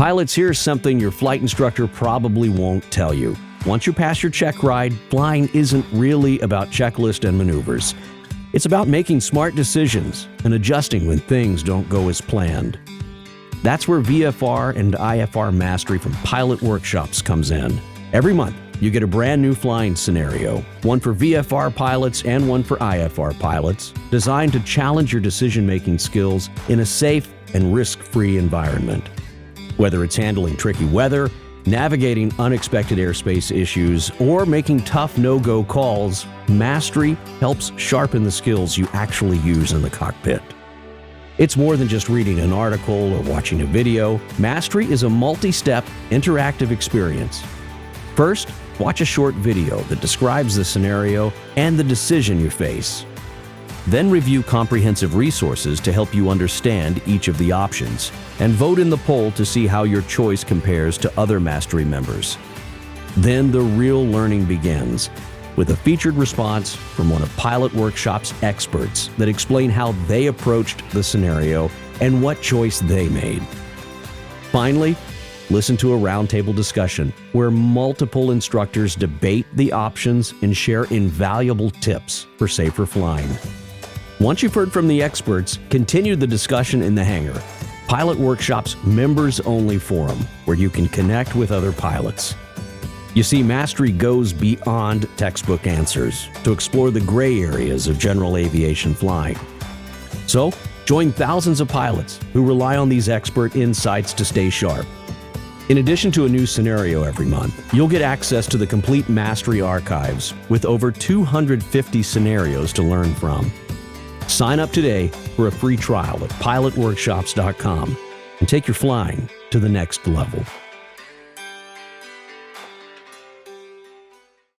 Pilots, here's something your flight instructor probably won't tell you. Once you pass your check ride, flying isn't really about checklist and maneuvers. It's about making smart decisions and adjusting when things don't go as planned. That's where VFR and IFR Mastery from PilotWorkshops comes in. Every month, you get a brand new flying scenario, one for VFR pilots and one for IFR pilots, designed to challenge your decision-making skills in a safe and risk-free environment. Whether it's handling tricky weather, navigating unexpected airspace issues, or making tough no-go calls, Mastery helps sharpen the skills you actually use in the cockpit. It's more than just reading an article or watching a video. Mastery is a multi-step, interactive experience. First, watch a short video that describes the scenario and the decision you face. Then review comprehensive resources to help you understand each of the options, and vote in the poll to see how your choice compares to other Mastery members. Then the real learning begins, with a featured response from one of PilotWorkshops' experts that explain how they approached the scenario and what choice they made. Finally, listen to a roundtable discussion where multiple instructors debate the options and share invaluable tips for safer flying. Once you've heard from the experts, continue the discussion in the hangar, PilotWorkshops' members-only forum, where you can connect with other pilots. You see, Mastery goes beyond textbook answers to explore the gray areas of general aviation flying. So, join thousands of pilots who rely on these expert insights to stay sharp. In addition to a new scenario every month, you'll get access to the complete Mastery archives with over 250 scenarios to learn from. Sign up today for a free trial at pilotworkshops.com and take your flying to the next level.